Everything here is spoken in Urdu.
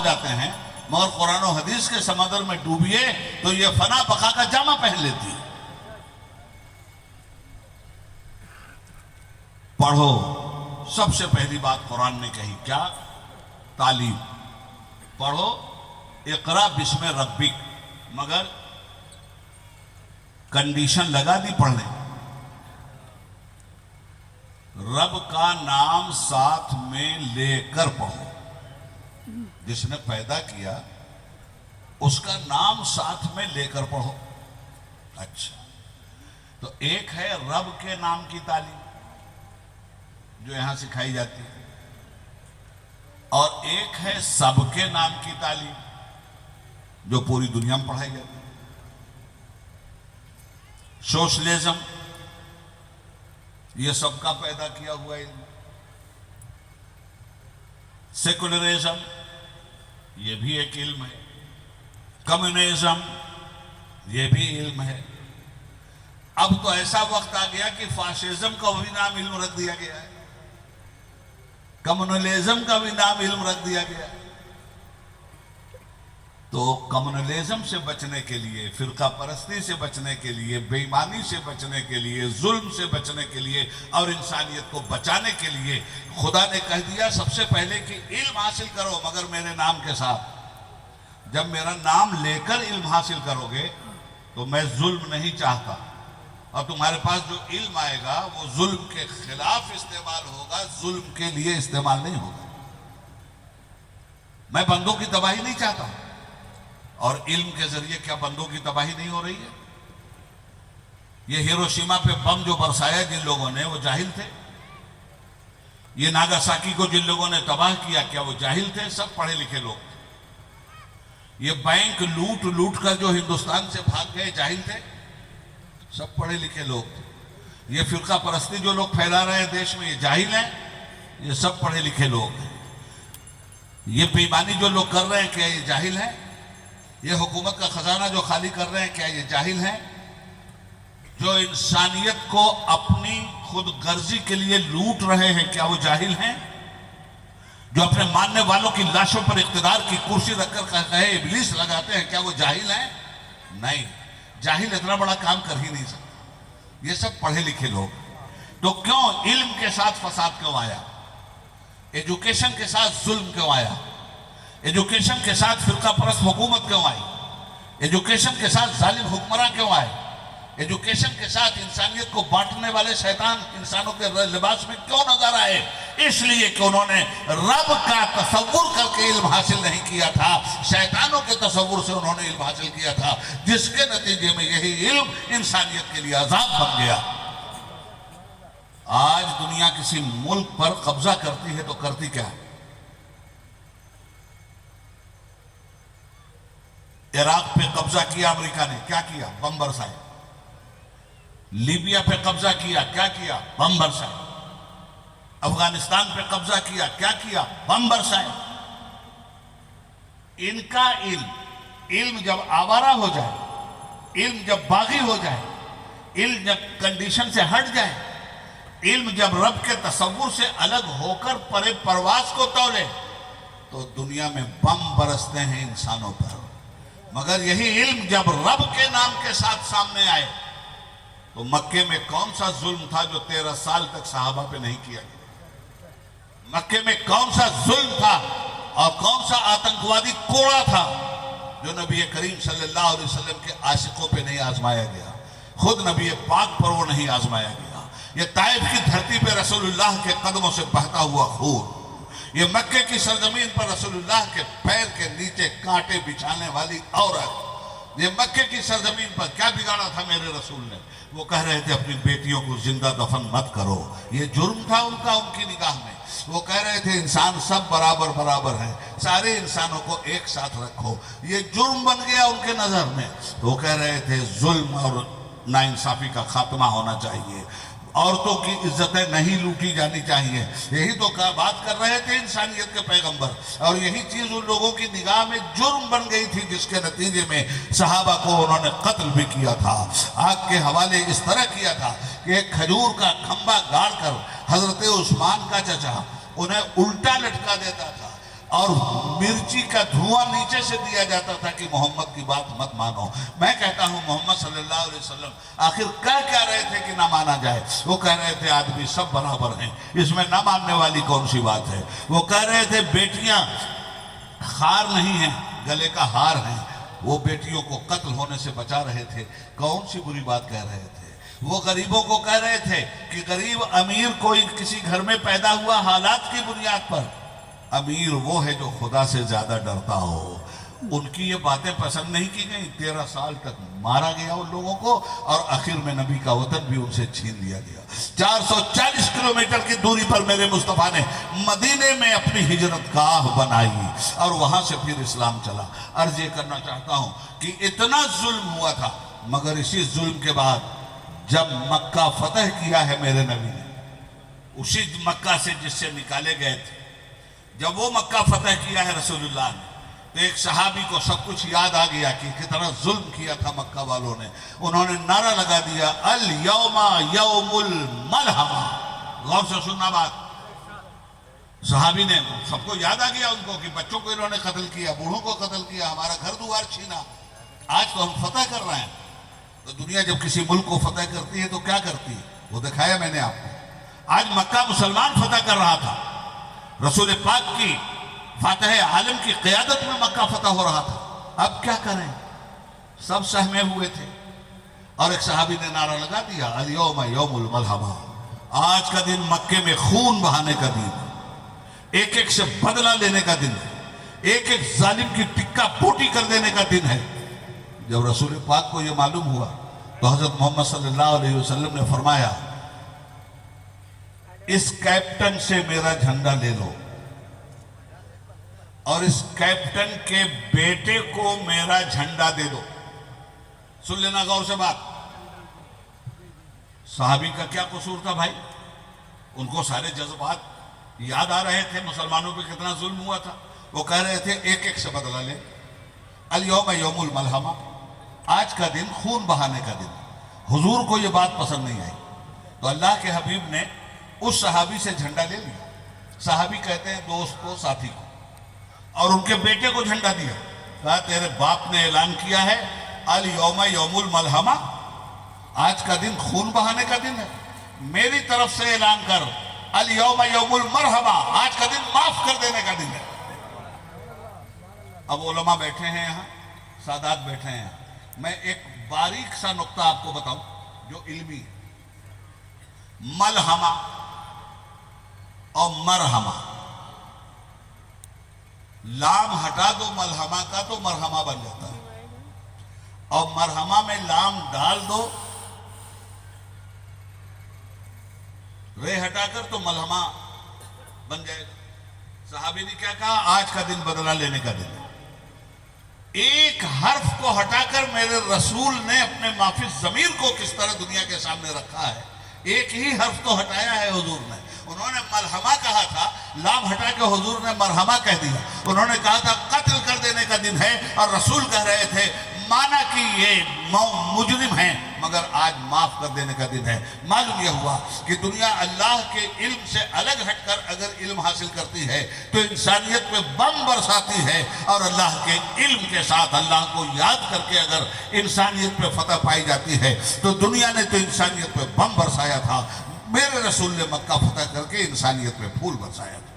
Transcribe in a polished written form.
ہو جاتے ہیں، مگر قرآن و حدیث کے سمندر میں ڈوبیے تو یہ فنا بقا کا جامہ پہن لیتی ہے۔ پڑھو، سب سے پہلی بات قرآن نے کہی کیا؟ تعلیم۔ پڑھو، اقرا بسم ربک، مگر کنڈیشن لگا دی پڑھنے، رب کا نام ساتھ میں لے کر پڑھو۔ جس نے پیدا کیا اس کا نام ساتھ میں لے کر پڑھو۔ اچھا، تو ایک ہے رب کے نام کی تعلیم جو یہاں سکھائی جاتی ہے، اور ایک ہے سب کے نام کی تعلیم جو پوری دنیا میں پڑھائی جاتی ہے۔ سوشلزم یہ سب کا پیدا کیا ہوا علم، سیکولرزم یہ بھی ایک علم ہے، کمیونزم یہ بھی علم ہے۔ اب تو ایسا وقت آ گیا کہ فاشزم کا بھی نام علم رکھ دیا گیا ہے، کمیونلزم کا بھی نام علم رکھ دیا گیا ہے۔ تو کمیونلزم سے بچنے کے لیے، فرقہ پرستی سے بچنے کے لیے، بے ایمانی سے بچنے کے لیے، ظلم سے بچنے کے لیے اور انسانیت کو بچانے کے لیے خدا نے کہہ دیا سب سے پہلے کہ علم حاصل کرو مگر میرے نام کے ساتھ۔ جب میرا نام لے کر علم حاصل کرو گے تو میں ظلم نہیں چاہتا، اور تمہارے پاس جو علم آئے گا وہ ظلم کے خلاف استعمال ہوگا، ظلم کے لیے استعمال نہیں ہوگا۔ میں بندوں کی تباہی نہیں چاہتا، اور علم کے ذریعے کیا بندوں کی تباہی نہیں ہو رہی ہے؟ یہ ہیروشیما پہ بم جو برسایا جن لوگوں نے وہ جاہل تھے؟ یہ ناگاساکی کو جن لوگوں نے تباہ کیا کیا وہ جاہل تھے؟ سب پڑھے لکھے لوگ تھے۔ یہ بینک لوٹ کر جو ہندوستان سے بھاگ گئے جاہل تھے؟ سب پڑھے لکھے لوگ تھے۔ یہ فرقہ پرستی جو لوگ پھیلا رہے ہیں دیش میں یہ جاہل ہیں؟ یہ سب پڑھے لکھے لوگ ہیں۔ یہ بے ایمانی جو لوگ کر رہے ہیں کیا یہ جاہل ہیں؟ یہ حکومت کا خزانہ جو خالی کر رہے ہیں کیا یہ جاہل ہیں؟ جو انسانیت کو اپنی خود غرضی کے لیے لوٹ رہے ہیں کیا وہ جاہل ہیں؟ جو اپنے ماننے والوں کی لاشوں پر اقتدار کی کرسی رکھ کر کہے ابلیس لگاتے ہیں کیا وہ جاہل ہیں؟ نہیں، جاہل اتنا بڑا کام کر ہی نہیں سکتا۔ یہ سب پڑھے لکھے لوگ۔ تو کیوں علم کے ساتھ فساد کیوں آیا؟ ایجوکیشن کے ساتھ ظلم کیوں آیا؟ ایجوکیشن کے ساتھ فرقہ پرست حکومت کیوں آئی؟ ایجوکیشن کے ساتھ ظالم حکمراں کیوں آئے؟ ایجوکیشن کے ساتھ انسانیت کو بانٹنے والے شیطان انسانوں کے لباس میں کیوں نظر آئے؟ اس لیے کہ انہوں نے رب کا تصور کر کے علم حاصل نہیں کیا تھا، شیطانوں کے تصور سے انہوں نے علم حاصل کیا تھا، جس کے نتیجے میں یہی علم انسانیت کے لیے عذاب بن گیا۔ آج دنیا کسی ملک پر قبضہ کرتی ہے تو کرتی کیا ہے؟ عراق پہ قبضہ کیا امریکہ نے، کیا کیا؟ بم برسائے۔ لیبیا پہ قبضہ کیا، کیا کیا؟ بم برسائے۔ افغانستان پہ قبضہ کیا، کیا کیا؟ بم برسائے۔ ان کا علم جب آوارہ ہو جائے، علم جب باغی ہو جائے، علم جب کنڈیشن سے ہٹ جائے، علم جب رب کے تصور سے الگ ہو کر پرواز کو تولے تو دنیا میں بم برستے ہیں انسانوں پر۔ مگر یہی علم جب رب کے نام کے ساتھ سامنے آئے تو مکے میں کون سا ظلم تھا جو 13 سال تک صحابہ پہ نہیں کیا گیا؟ مکے میں کون سا ظلم تھا اور کون سا آتنکوادی کوڑا تھا جو نبی کریم صلی اللہ علیہ وسلم کے عاشقوں پہ نہیں آزمایا گیا؟ خود نبی پاک پر وہ نہیں آزمایا گیا۔ یہ طائف کی دھرتی پہ رسول اللہ کے قدموں سے بہتا ہوا خون، یہ مکے کی سرزمین پر رسول اللہ کے پیر کے نیچے کانٹے بچھانے والی عورت، یہ مکے کی سرزمین پر کیا بگاڑا تھا میرے رسول نے؟ وہ کہہ رہے تھے اپنی بیٹیوں کو زندہ دفن مت کرو۔ یہ جرم تھا ان کا، ان کی نگاہ میں۔ وہ کہہ رہے تھے انسان سب برابر ہیں، سارے انسانوں کو ایک ساتھ رکھو۔ یہ جرم بن گیا ان کے نظر میں۔ وہ کہہ رہے تھے ظلم اور ناانصافی کا خاتمہ ہونا چاہیے، عورتوں کی عزتیں نہیں لوٹی جانی چاہیے۔ یہی تو بات کر رہے تھے انسانیت کے پیغمبر، اور یہی چیز ان لوگوں کی نگاہ میں جرم بن گئی تھی، جس کے نتیجے میں صحابہ کو انہوں نے قتل بھی کیا تھا، آگ کے حوالے اس طرح کیا تھا کہ ایک کھجور کا کھمبا گاڑ کر حضرت عثمان کا چچا انہیں الٹا لٹکا دیتا تھا، اور مرچی کا دھواں نیچے سے دیا جاتا تھا کہ محمد کی بات مت مانو۔ میں کہتا ہوں محمد صلی اللہ علیہ وسلم آخر کہہ رہے تھے کہ نہ مانا جائے؟ وہ کہہ رہے تھے آدمی سب برابر ہیں، اس میں نہ ماننے والی کون سی بات ہے؟ وہ کہہ رہے تھے بیٹیاں خار نہیں ہیں، گلے کا ہار ہیں، وہ بیٹیوں کو قتل ہونے سے بچا رہے تھے، کون سی بری بات کہہ رہے تھے؟ وہ غریبوں کو کہہ رہے تھے کہ غریب امیر کوئی کسی گھر میں پیدا ہوا حالات کی بنیاد پر، امیر وہ ہے جو خدا سے زیادہ ڈرتا ہو۔ ان کی یہ باتیں پسند نہیں کی گئیں، 13 سال تک مارا گیا ان لوگوں کو، اور آخر میں نبی کا وطن بھی ان سے چھین لیا گیا۔ 440 کلومیٹر کی دوری پر میرے مصطفیٰ نے مدینے میں اپنی ہجرت گاہ بنائی اور وہاں سے پھر اسلام چلا۔ عرض یہ کرنا چاہتا ہوں کہ اتنا ظلم ہوا تھا، مگر اسی ظلم کے بعد جب مکہ فتح کیا ہے میرے نبی نے، اسی مکہ سے جس سے نکالے گئے تھے، جب وہ مکہ فتح کیا ہے رسول اللہ نے، تو ایک صحابی کو سب کچھ یاد آ گیا کہ کتنا ظلم کیا تھا مکہ والوں نے۔ انہوں نے نعرہ لگا دیا الیوم یوم الملحمہ۔ غور سے سننا بات، صحابی نے، سب کو یاد آ گیا ان کو کہ بچوں کو انہوں نے قتل کیا، بوڑھوں کو قتل کیا، ہمارا گھر دوار چھینا، آج تو ہم فتح کر رہے ہیں۔ تو دنیا جب کسی ملک کو فتح کرتی ہے تو کیا کرتی ہے؟ وہ دکھایا میں نے آپ کو۔ آج مکہ مسلمان فتح کر رہا تھا، رسول پاک کی فاتح عالم کی قیادت میں مکہ فتح ہو رہا تھا، اب کیا کریں؟ سب سہمے ہوئے تھے، اور ایک صحابی نے نعرہ لگا دیا الیوم یوم الملحمہ، آج کا دن مکے میں خون بہانے کا دن ہے، ایک ایک سے بدلہ لینے کا دن ہے، ایک ایک ظالم کی ٹکا پوٹی کر دینے کا دن ہے۔ جب رسول پاک کو یہ معلوم ہوا تو حضرت محمد صلی اللہ علیہ وسلم نے فرمایا اس کیپٹن سے میرا جھنڈا لے لو، اور اس کیپٹن کے بیٹے کو میرا جھنڈا دے دو۔ سن لینا غور سے بات، صحابی کا کیا قصور تھا بھائی؟ ان کو سارے جذبات یاد آ رہے تھے، مسلمانوں پہ کتنا ظلم ہوا تھا۔ وہ کہہ رہے تھے ایک ایک سے بدلہ لے، الیوم یوم الملحمہ، آج کا دن خون بہانے کا دن۔ حضور کو یہ بات پسند نہیں آئی، تو اللہ کے حبیب نے اس صحابی سے جھنڈا لے لیا۔ صحابی کہتے ہیں دوست کو، ساتھی کو، اور ان کے بیٹے کو جھنڈا دیا، کہا تیرے باپ نے اعلان کیا ہے الیوم یوم الملحمہ، آج کا دن خون بہانے کا دن ہے، میری طرف سے اعلان کر الیوم یوم المرحمہ، آج کا دن معاف کر دینے کا دن ہے۔ اب علماء بیٹھے ہیں یہاں، سادات بیٹھے ہیں یہاں، میں ایک باریک سا نقطہ آپ کو بتاؤں جو علمی ہے۔ ملحمہ اور مرحمہ، لام ہٹا دو ملحمہ کا تو مرحمہ بن جاتا ہے، اور مرحمہ میں لام ڈال دو، رے ہٹا کر تو ملحمہ بن جائے گا۔ صحابی نے کیا کہا؟ آج کا دن بدلہ لینے کا دن ہے۔ ایک حرف کو ہٹا کر میرے رسول نے اپنے معافی ضمیر کو کس طرح دنیا کے سامنے رکھا ہے، ایک ہی حرف تو ہٹایا ہے حضور نے۔ انہوں نے ملحمہ کہا تھا، لام ہٹا کے حضور نے مرحمہ کہہ دیا۔ انہوں نے کہا تھا قتل کر دینے کا دن ہے، اور رسول کہہ رہے تھے مانا کہ یہ مجرم ہیں مگر آج معاف کر دینے کا دن ہے۔ معلوم یہ ہوا کہ دنیا اللہ کے علم سے الگ ہٹ کر اگر علم حاصل کرتی ہے تو انسانیت پہ بم برساتی ہے، اور اللہ کے علم کے ساتھ اللہ کو یاد کر کے اگر انسانیت پہ فتح پائی جاتی ہے تو دنیا نے تو انسانیت پہ بم برسایا تھا، میرے رسول نے مکہ فتح کر کے انسانیت پہ پھول برسایا تھا۔